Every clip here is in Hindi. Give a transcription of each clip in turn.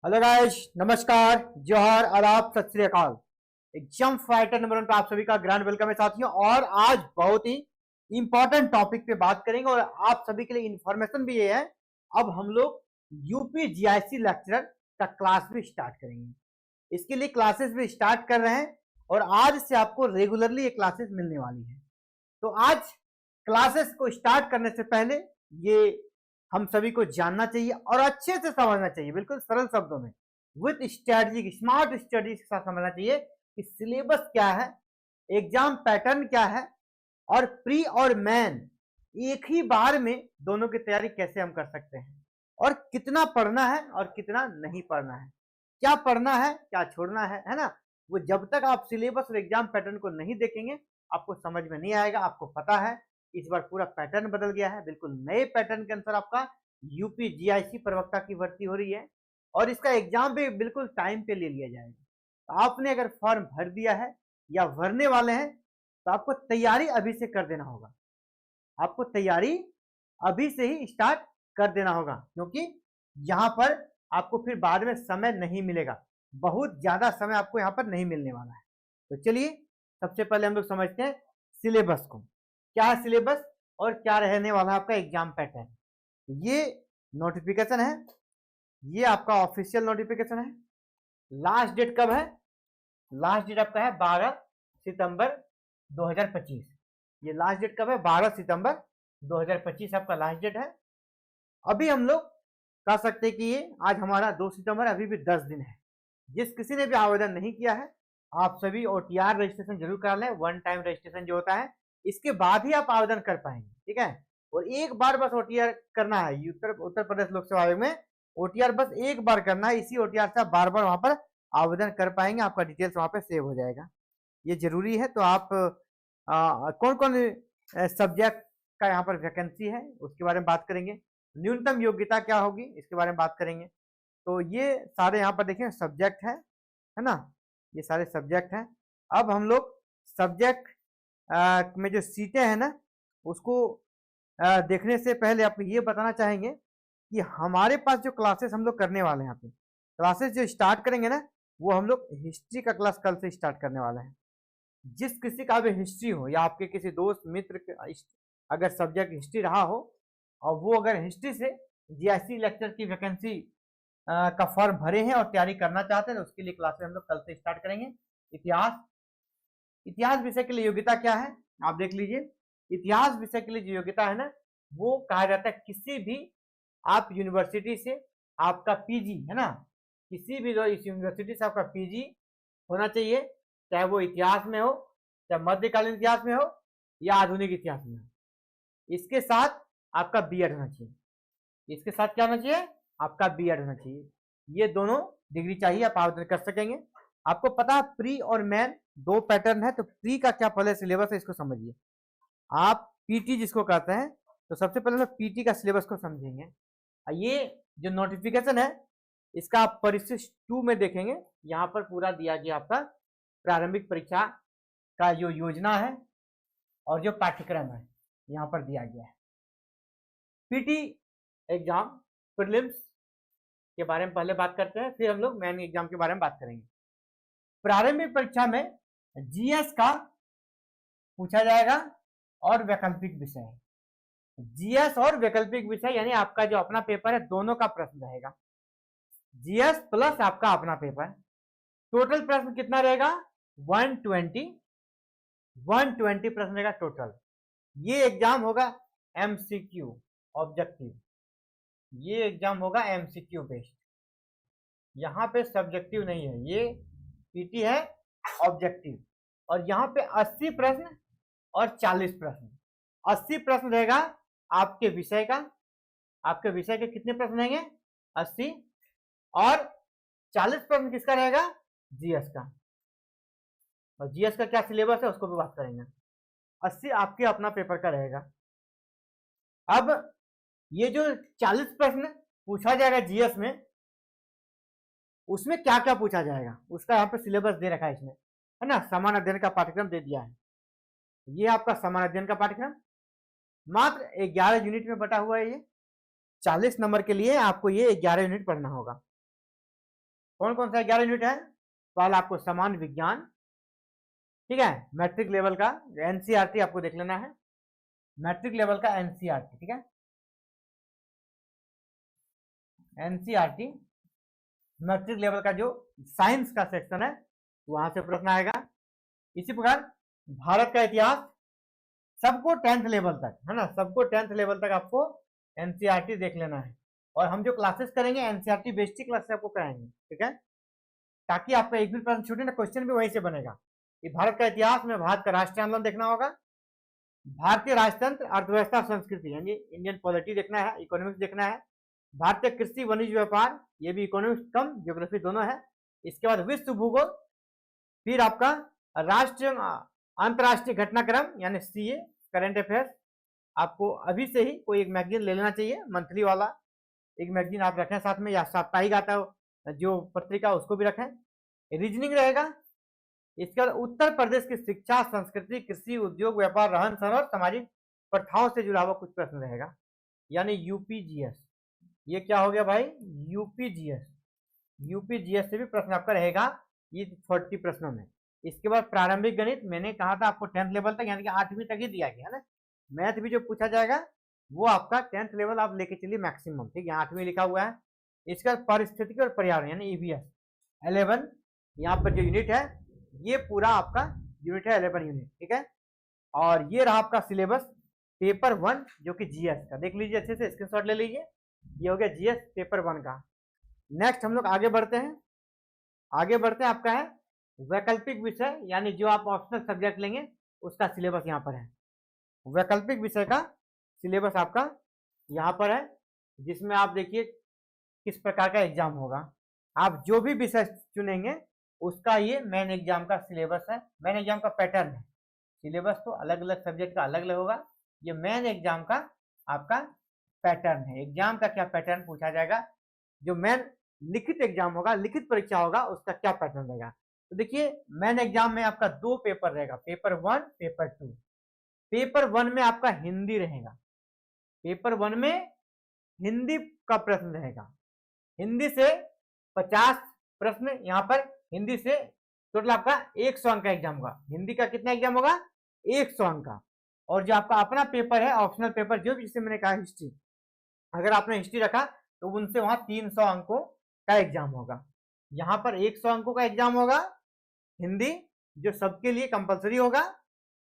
हेलो गाइस, नमस्कार, जोहर, आदाब, सत श्री अकाल। एग्जाम फाइटर नंबर 1 पे आप सभी का ग्रैंड वेलकम है साथियों। और आज बहुत ही इंपॉर्टेंट टॉपिक पे बात करेंगे और आप सभी के लिए इंफॉर्मेशन भी ये है, अब हम लोग यूपी जीआईसी लेक्चरर का क्लास भी स्टार्ट करेंगे। इसके लिए क्लासेस भी स्टार्ट कर रहे हैं और आज से आपको रेगुलरली ये क्लासेस मिलने वाली है। तो आज क्लासेस को स्टार्ट करने से पहले ये हम सभी को जानना चाहिए और अच्छे से समझना चाहिए, बिल्कुल सरल शब्दों में, विथ स्ट्रेटजी, स्मार्ट स्टडी के साथ समझना चाहिए कि सिलेबस क्या है, एग्जाम पैटर्न क्या है और प्री और मेन एक ही बार में दोनों की तैयारी कैसे हम कर सकते हैं और कितना पढ़ना है और कितना नहीं पढ़ना है, क्या पढ़ना है क्या छोड़ना है ना। वो जब तक आप सिलेबस और एग्जाम पैटर्न को नहीं देखेंगे आपको समझ में नहीं आएगा। आपको पता है इस बार पूरा पैटर्न बदल गया है, बिल्कुल नए पैटर्न के अनुसार आपका यूपी जीआईसी प्रवक्ता की भर्ती हो रही है और इसका एग्जाम भी बिल्कुल टाइम पे ले लिया जाएगा। तो आपने अगर फॉर्म भर दिया है या भरने वाले हैं तो आपको तैयारी अभी से कर देना होगा। आपको तैयारी अभी से ही स्टार्ट कर देना होगा, क्योंकि यहाँ पर आपको फिर बाद में समय नहीं मिलेगा, बहुत ज्यादा समय आपको यहाँ पर नहीं मिलने वाला है। तो चलिए सबसे पहले हम लोग समझते हैं सिलेबस को, क्या है सिलेबस और क्या रहने वाला है आपका एग्जाम पैटर्न। ये नोटिफिकेशन है, ये आपका ऑफिशियल नोटिफिकेशन है। लास्ट डेट कब है? लास्ट डेट आपका है 12 सितंबर 2025। ये लास्ट डेट कब है? 12 सितंबर 2025 आपका लास्ट डेट है। अभी हम लोग कह सकते हैं कि ये आज हमारा 2 सितंबर, अभी भी 10 दिन है। जिस किसी ने भी आवेदन नहीं किया है आप सभी ओटीआर रजिस्ट्रेशन जरूर करा लें, वन टाइम रजिस्ट्रेशन जो होता है, इसके बाद ही आप आवेदन कर पाएंगे, ठीक है। और एक बार बस ओटीआर करना है, उत्तर प्रदेश लोक सेवा आयोग में ओटीआर बस एक बार करना है। इसी ओटीआर से आप बार बार वहां पर आवेदन कर पाएंगे, आपका डिटेल्स वहां पर सेव हो जाएगा, ये जरूरी है। तो आप कौन कौन सब्जेक्ट का यहाँ पर वैकेंसी है उसके बारे में बात करेंगे, न्यूनतम योग्यता क्या होगी इसके बारे में बात करेंगे। तो ये सारे यहाँ पर देखिए सब्जेक्ट है ना, ये सारे सब्जेक्ट हैं। अब हम लोग सब्जेक्ट में जो सीटें हैं ना उसको देखने से पहले आपको ये बताना चाहेंगे कि हमारे पास जो क्लासेस हम लोग करने वाले हैं, यहाँ पे क्लासेस जो स्टार्ट करेंगे ना वो हम लोग हिस्ट्री का क्लास कल से स्टार्ट करने वाले हैं। जिस किसी का भी हिस्ट्री हो या आपके किसी दोस्त मित्र अगर सब्जेक्ट हिस्ट्री रहा हो और वो अगर हिस्ट्री से जीआईसी लेक्चर की वैकेंसी का फॉर्म भरे हैं और तैयारी करना चाहते हैं तो उसके लिए क्लासेस हम लोग कल से स्टार्ट करेंगे। इतिहास विषय के लिए योग्यता क्या है आप देख लीजिए। इतिहास विषय के लिए जो योग्यता है ना वो कहा जाता है किसी भी आप यूनिवर्सिटी से आपका पीजी है ना, किसी भी इस यूनिवर्सिटी से आपका पीजी होना चाहिए, चाहे वो इतिहास में हो, चाहे मध्यकालीन इतिहास में हो या आधुनिक इतिहास में हो। इसके साथ आपका बीएड होना चाहिए, इसके साथ क्या होना चाहिए? आपका बीएड होना चाहिए। ये दोनों डिग्री चाहिए, आप आवेदन कर सकेंगे। आपको पता है प्री और मेन दो पैटर्न है, तो प्री का क्या पहले सिलेबस है इसको समझिए। आप पीटी जिसको कहते हैं, तो सबसे पहले हम पीटी का सिलेबस को समझेंगे। ये जो नोटिफिकेशन है इसका आप परिशिष्ट 2 में देखेंगे, यहाँ पर पूरा दिया गया आपका प्रारंभिक परीक्षा का जो योजना है और जो पाठ्यक्रम है यहाँ पर दिया गया है। पीटी एग्जाम प्रीलिम्स के बारे में पहले बात करते हैं, फिर हम लोग मेन एग्जाम के बारे में बात करेंगे। प्रारंभिक परीक्षा में जीएस का पूछा जाएगा और वैकल्पिक विषय, जीएस और वैकल्पिक विषय यानी आपका जो अपना पेपर है दोनों का प्रश्न रहेगा, जीएस प्लस आपका अपना पेपर। टोटल प्रश्न कितना रहेगा? 120 प्रश्न रहेगा टोटल। ये एग्जाम होगा एमसीक्यू ऑब्जेक्टिव, ये एग्जाम होगा एमसीक्यू बेस्ड, यहाँ पे सब्जेक्टिव नहीं है, ये पीटी है ऑब्जेक्टिव। और यहाँ पे 80 प्रश्न और 40 प्रश्न। 80 प्रश्न रहेगा आपके विषय का, आपके विषय के कितने प्रश्न रहेंगे? 80। और 40 प्रश्न किसका रहेगा? जीएस का। और जीएस का क्या सिलेबस है उसको भी बात करेंगे। 80 आपके अपना पेपर का रहेगा। अब ये जो 40 प्रश्न पूछा जाएगा जीएस में, उसमें क्या क्या पूछा जाएगा उसका यहाँ पे सिलेबस दे रखा है इसमें, है ना। सामान्य अध्ययन का पाठ्यक्रम दे दिया है, ये आपका सामान्य अध्ययन का पाठ्यक्रम मात्र 11 यूनिट में बटा हुआ है। ये 40 नंबर के लिए आपको ये 11 यूनिट पढ़ना होगा। कौन कौन सा 11 यूनिट है? सवाल आपको सामान्य विज्ञान, ठीक है, मैट्रिक लेवल का एनसीईआरटी आपको देख लेना है, मैट्रिक लेवल का एनसीईआरटी, ठीक है, एनसीईआरटी मैट्रिक लेवल का जो साइंस का सेक्शन है वहां से प्रश्न आएगा। इसी प्रकार भारत का इतिहास सबको 10th लेवल तक, है ना, सबको 10th लेवल तक आपको एनसीईआरटी देख लेना है। और हम जो क्लासेस करेंगे एनसीईआरटी बेस्ड क्लास से आपको कराएंगे, ठीक है, ताकि आपका एक भी प्रश्न छूटे ना, क्वेश्चन भी वहीं से बनेगा। कि भारत का इतिहास में भारत का राष्ट्रीय आंदोलन देखना होगा, भारतीय राजतंत्र, अर्थव्यवस्था, संस्कृति यानी इंडियन पॉलिटी देखना है, इकोनॉमिक्स देखना है, भारतीय कृषि, वाणिज्य, व्यापार, ये भी इकोनॉमिक्स कम ज्योग्राफी दोनों है। इसके बाद विश्व भूगोल, फिर आपका राष्ट्रीय अंतरराष्ट्रीय घटनाक्रम यानी सीए, करंट अफेयर्स। आपको अभी से ही कोई एक मैगजीन ले लेना चाहिए, मंथली वाला एक मैगजीन आप रखें साथ में, या साप्ताहिक आता है जो पत्रिका उसको भी रखें। रीजनिंग रहेगा। इसके बाद उत्तर प्रदेश की शिक्षा, संस्कृति, कृषि, उद्योग, व्यापार, रहन सहन और सामाजिक प्रथाओं से जुड़ा हुआ कुछ प्रश्न रहेगा, यानी यूपीजीएस। ये क्या हो गया भाई? यूपीजीएस। यूपीजीएस से भी प्रश्न आपका रहेगा ये 40 प्रश्नों में। इसके बाद प्रारंभिक गणित, मैंने कहा था आपको 10th लेवल तक यानी कि 8वीं तक ही दिया गया है ना। मैथ भी जो पूछा जाएगा वो आपका 10th लेवल आप लेके चलिए मैक्सिमम, ठीक है, 8वीं लिखा हुआ है। इसका पारिस्थितिकी और पर्यावरण यानी ईवीएस 11, यहाँ पर जो यूनिट है ये पूरा आपका यूनिट है 11 यूनिट, ठीक है। और ये रहा आपका सिलेबस पेपर 1 जो कि जीएस का, देख लीजिए अच्छे से, स्क्रीनशॉट ले लीजिए। ये हो गया जीएस पेपर 1 का। नेक्स्ट हम लोग आगे बढ़ते हैं, आपका है वैकल्पिक विषय, यानी जो आप ऑप्शनल सब्जेक्ट लेंगे उसका सिलेबस यहाँ पर है। वैकल्पिक विषय का सिलेबस आपका यहाँ पर है, जिसमें आप देखिए किस प्रकार का एग्जाम होगा। आप जो भी विषय चुनेंगे उसका ये मेन एग्जाम का सिलेबस है, मेन एग्जाम का पैटर्न है। सिलेबस तो अलग अलग सब्जेक्ट का अलग अलग होगा, ये मेन एग्जाम का आपका पैटर्न है। एग्जाम का क्या पैटर्न पूछा जाएगा, जो मेन लिखित एग्जाम होगा, लिखित परीक्षा होगा, उसका क्या पैटर्न रहेगा। तो देखिए मेन एग्जाम में आपका 2 पेपर रहेगा, पेपर 1, पेपर 2। पेपर 1 में आपका हिंदी रहेगा, पेपर 1 में हिंदी का प्रश्न रहेगा। हिंदी से 50 प्रश्न, यहाँ पर हिंदी से टोटल आपका 100 अंक का एग्जाम होगा। हिंदी का कितना एग्जाम होगा? 100 अंक का। और जो आपका अपना पेपर है, ऑप्शनल पेपर, जो भी, जिससे मैंने कहा हिस्ट्री, अगर आपने हिस्ट्री रखा तो उनसे वहां 300 अंकों का एग्जाम होगा। यहाँ पर 100 अंकों का एग्जाम होगा हिंदी, जो सबके लिए कंपलसरी होगा,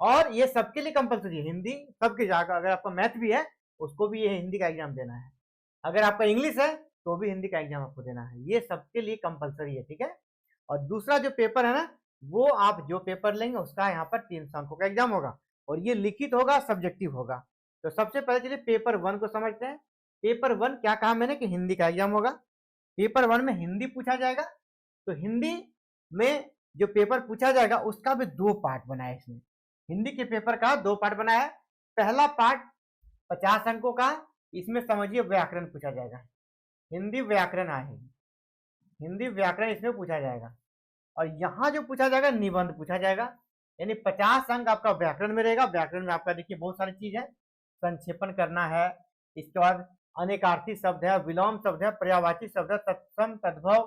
और ये सबके लिए कंपलसरी है हिंदी, सबके जाकर। अगर आपका मैथ भी है उसको भी ये हिंदी का एग्जाम देना है, अगर आपका इंग्लिश है तो भी हिंदी का एग्जाम आपको देना है, ये सबके लिए कंपलसरी है, ठीक है। और दूसरा जो पेपर है ना, वो आप जो पेपर लेंगे उसका यहाँ पर 300 अंकों का एग्जाम होगा, और ये लिखित होगा, सब्जेक्टिव होगा। तो सबसे पहले चलिए पेपर 1 को समझते हैं। पेपर 1 क्या कहा मैंने कि हिंदी का एग्जाम होगा। पेपर 1 में हिंदी पूछा जाएगा, तो हिंदी में जो पेपर पूछा जाएगा उसका भी 2 पार्ट बनाया इसमें। हिंदी के पेपर का 2 पार्ट बनाया है। पहला पार्ट 50 अंकों का, इसमें समझिए व्याकरण पूछा जाएगा, हिंदी व्याकरण आएगी, हिंदी व्याकरण इसमें पूछा जाएगा। और यहाँ जो पूछा जाएगा निबंध पूछा जाएगा, यानी 50 अंक आपका व्याकरण में रहेगा। व्याकरण में आपका देखिए बहुत सारी चीज है, संक्षेपण करना है, इसके बाद अनेकार्थी शब्द है, विलोम शब्द है, पर्यायवाची शब्द है, तत्सम, तद्भव,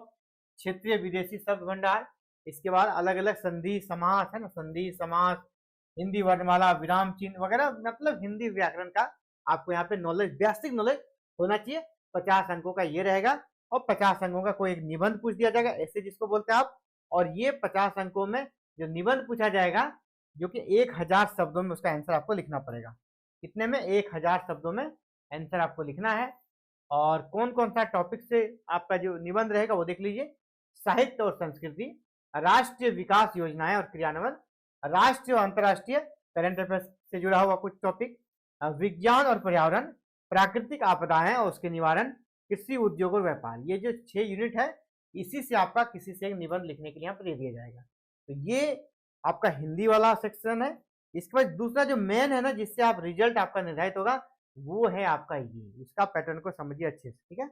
क्षेत्रीय विदेशी शब्द भंडार, इसके बाद अलग अलग संधि समास है ना, संधि समास, हिंदी वर्णमाला, विराम चिन्ह वगैरह, मतलब हिंदी व्याकरण का आपको यहाँ पे नॉलेज, बेसिक नॉलेज होना चाहिए। 50 अंकों का ये रहेगा, और 50 अंकों का कोई एक निबंध पूछ दिया जाएगा, ऐसे जिसको बोलते हैं आप। और ये 50 अंकों में जो निबंध पूछा जाएगा, जो कि 1000 शब्दों में उसका आंसर आपको लिखना पड़ेगा। कितने में? 1000 शब्दों में आंसर आपको लिखना है। और कौन कौन सा टॉपिक से आपका जो निबंध रहेगा वो देख लीजिए। साहित्य और संस्कृति, राष्ट्रीय विकास योजनाएं और क्रियान्वयन, राष्ट्रीय और अंतर्राष्ट्रीय करंट अफेयर्स से जुड़ा हुआ कुछ टॉपिक, विज्ञान और पर्यावरण, प्राकृतिक आपदाएं और उसके निवारण, कृषि, उद्योग और व्यापार। ये जो 6 यूनिट है, इसी से आपका किसी से एक निबंध लिखने के लिए यहाँ पर दे दिया जाएगा। तो ये आपका हिंदी वाला सेक्शन है। इसके बाद दूसरा जो मेन है ना, जिससे आप रिजल्ट आपका निर्धारित होगा, वो है आपका ये। इसका पैटर्न को समझिए अच्छे से, ठीक है।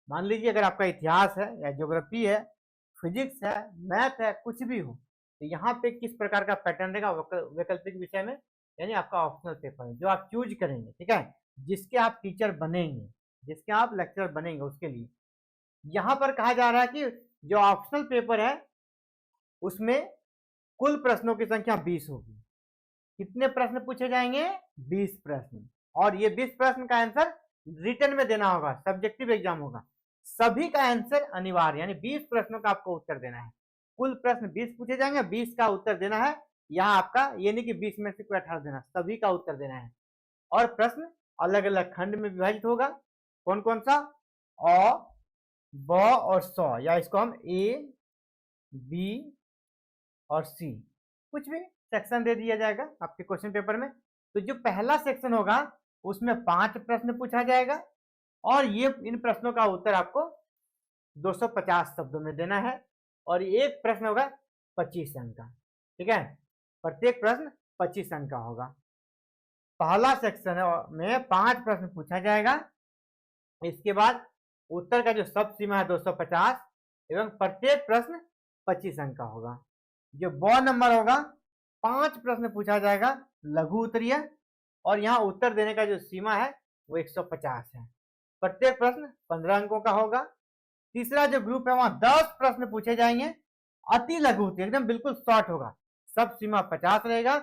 मान लीजिए अगर आपका इतिहास है या ज्योग्राफी है, फिजिक्स है, मैथ है, कुछ भी हो, तो यहाँ पे किस प्रकार का पैटर्न रहेगा वैकल्पिक विषय में, यानी आपका ऑप्शनल पेपर है जो आप चूज करेंगे, ठीक है, जिसके आप टीचर बनेंगे, जिसके आप लेक्चरर बनेंगे, उसके लिए यहाँ पर कहा जा रहा है कि जो ऑप्शनल पेपर है उसमें कुल प्रश्नों की संख्या 20 होगी। कितने प्रश्न पूछे जाएंगे? 20 प्रश्न। और ये 20 प्रश्न का आंसर रिटन में देना होगा, सब्जेक्टिव एग्जाम होगा। सभी का आंसर अनिवार्य, यानी 20 प्रश्नों का आपको उत्तर देना है। कुल प्रश्न 20 पूछे जाएंगे, 20 का उत्तर देना है। यहाँ आपका ये नहीं कि 20 में से कोई 18 देना, सभी का उत्तर देना है। और प्रश्न अलग अलग खंड में विभाजित होगा। कौन कौन सा? अ, ब और स, या इसको हम ए, बी और सी, कुछ भी सेक्शन दे दिया जाएगा आपके क्वेश्चन पेपर में। तो जो पहला सेक्शन होगा उसमें 5 प्रश्न पूछा जाएगा और ये इन प्रश्नों का उत्तर आपको 250 शब्दों में देना है। और एक प्रश्न होगा 25 अंक का, ठीक है, प्रत्येक प्रश्न 25 अंक का होगा। पहला सेक्शन में 5 प्रश्न पूछा जाएगा। इसके बाद उत्तर का जो सब सीमा है 250 एवं प्रत्येक प्रश्न 25 अंक का होगा। जो ब नंबर होगा 5 प्रश्न पूछा जाएगा लघु उत्तरीय, और यहाँ उत्तर देने का जो सीमा है वो 150 है। प्रत्येक प्रश्न 15 अंकों का होगा। तीसरा जो ग्रुप है वहां 10 प्रश्न पूछे जाएंगे अति लघु उत्तरीय, एकदम बिल्कुल शॉर्ट होगा, सब सीमा 50 रहेगा,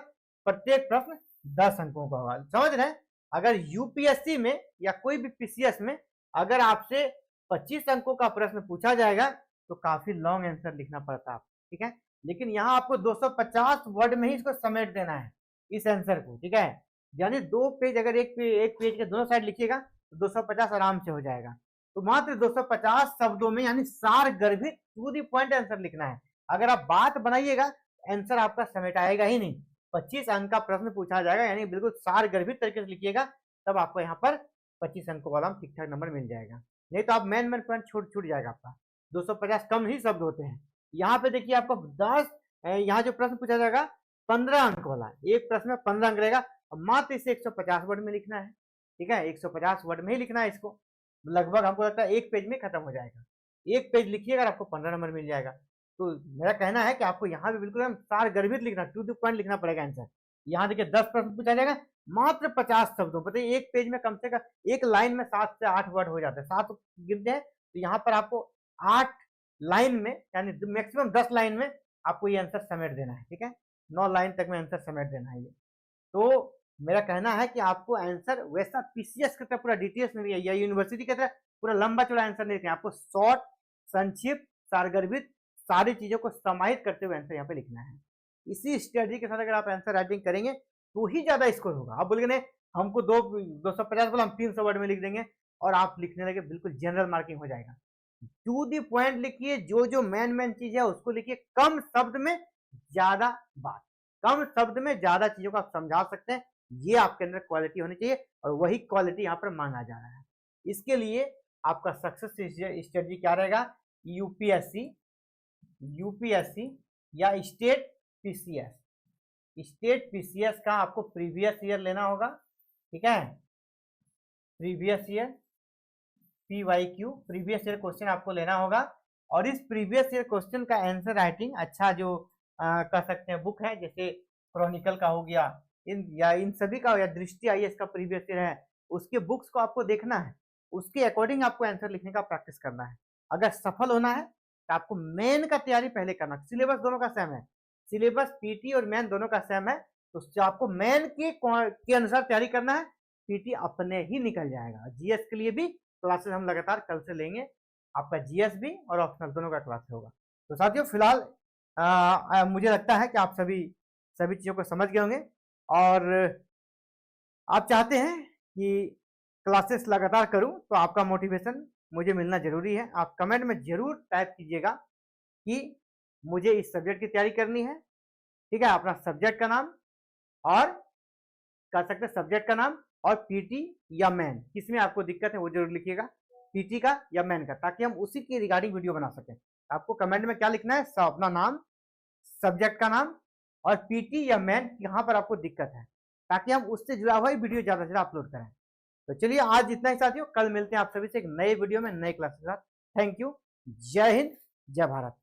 प्रत्येक प्रश्न 10 अंकों का होगा। समझ रहे हैं? अगर यूपीएससी में या कोई भी पीसीएस में अगर आपसे 25 अंकों का प्रश्न पूछा जाएगा तो काफी लॉन्ग आंसर लिखना पड़ता है, ठीक है। लेकिन यहाँ आपको 250 वर्ड में ही इसको समेट देना है इस आंसर को, ठीक है। यानी 2 पेज, अगर एक पेज के दोनों साइड लिखिएगा तो 250 आराम से हो जाएगा। तो मात्र 250 शब्दों में यानी सार गर्भित टू द पॉइंट आंसर लिखना है। अगर आप बात बनाइएगा आंसर आपका समेटाएगा ही नहीं। 25 अंक का प्रश्न पूछा जाएगा, यानी बिल्कुल सार गर्भित तरीके से लिखिएगा, तब आपको यहाँ पर 25 अंकों वाला ठीक ठाक नंबर मिल जाएगा। नहीं तो आप मेन पॉइंट छूट जाएगा आपका। 250 कम ही शब्द होते हैं। यहाँ पे देखिए आपको 10, यहाँ जो प्रश्न पूछा जाएगा 15 अंक वाला, एक प्रश्न में 15 अंक रहेगा, मात्र इसे 150 वर्ड में लिखना है, ठीक है। 150 वर्ड में ही लिखना है इसको। लगभग हमको लगता है एक पेज में खत्म हो जाएगा। एक पेज लिखिएगा आपको 15 नंबर मिल जाएगा। तो मेरा कहना है कि आपको यहाँ पे बिल्कुल हम सार गर्भित लिखना, टू द पॉइंट लिखना पड़ेगा आंसर। यहाँ देखिए 10 प्रश्न पूछा जाएगा मात्र 50 शब्दों, बताइए एक पेज में कम से कम एक लाइन में 7 से 8 वर्ड हो जाते हैं, 7 गिनते हैं तो यहाँ पर आपको 8 लाइन में, यानी मैक्सिमम 10 लाइन में आपको ये आंसर समेट देना है, ठीक है। 9 लाइन तक में आंसर समेट देना है ये। तो मेरा कहना है कि आपको आंसर वैसा पीसीएस की तरह पूरा डिटेल्स में भी है या यूनिवर्सिटी की तरह पूरा लंबा चौड़ा आंसर नहीं लिखना है, आपको शॉर्ट, संक्षिप्त, सारगर्भित सारी चीजों को समाहित करते हुए आंसर यहाँ पे लिखना है। इसी स्ट्रेटजी के साथ अगर आप आंसर राइटिंग करेंगे तो ही ज्यादा स्कोर होगा। आप बोलेंगे नहीं हमको 250 बोला हम 300 वर्ड में लिख देंगे और आप लिखने लगे बिल्कुल जनरल मार्किंग हो जाएगा। टू दी पॉइंट लिखिए, जो मेन चीज है उसको लिखिए, कम शब्द में ज्यादा बात, कम शब्द में ज्यादा चीजों को आप समझा सकते हैं। ये आपके अंदर क्वालिटी होनी चाहिए और वही क्वालिटी यहाँ पर मांगा जा रहा है। इसके लिए आपका सक्सेस स्ट्रेटजी क्या रहेगा? यूपीएससी या स्टेट पीसीएस का आपको प्रीवियस ईयर लेना होगा, ठीक है। Previous year PYQ previous year question आपको लेना होगा और इस प्रीवियस ईयर क्वेश्चन का आंसर राइटिंग अच्छा जो कर सकते हैं बुक है, जैसे क्रॉनिकल का हो गया, इन सभी का, या दृष्टि IAS का प्रीवियस ईयर है, उसके बुक्स को आपको देखना है, उसके अकॉर्डिंग आपको आंसर लिखने का प्रैक्टिस करना है। अगर सफल होना है तो आपको मेन का तैयारी पहले करना। सिलेबस दोनों का सेम है, सिलेबस पीटी और मेन दोनों का सेम है, तो आपको मेन के अनुसार तैयारी करना है, पीटी अपने ही निकल जाएगा। जीएस के लिए भी क्लासेस हम लगातार कल से लेंगे, आपका जीएस भी और ऑप्शनल दोनों का क्लास होगा। तो साथियों फिलहाल मुझे लगता है कि आप सभी चीजों को समझ गए होंगे और आप चाहते हैं कि क्लासेस लगातार करूं, तो आपका मोटिवेशन मुझे मिलना जरूरी है। आप कमेंट में जरूर टाइप कीजिएगा कि मुझे इस सब्जेक्ट की तैयारी करनी है, ठीक है, अपना सब्जेक्ट का नाम और कर सकते हैं सब्जेक्ट का नाम और पीटी या मैन, किसमें आपको दिक्कत है वो जरूर लिखिएगा, पीटी का या मैन का, ताकि हम उसी के रिगार्डिंग वीडियो बना सकें। आपको कमेंट में क्या लिखना है? अपना नाम, सब्जेक्ट का नाम और पीटी या मैन, यहाँ पर आपको दिक्कत है, ताकि हम उससे जुड़ा हुआ वीडियो ज्यादा से ज्यादा अपलोड करें। तो चलिए आज इतना ही साथियों, कल मिलते हैं आप सभी से एक नए वीडियो में नए क्लास के साथ। थैंक यू, जय हिंद, जय भारत।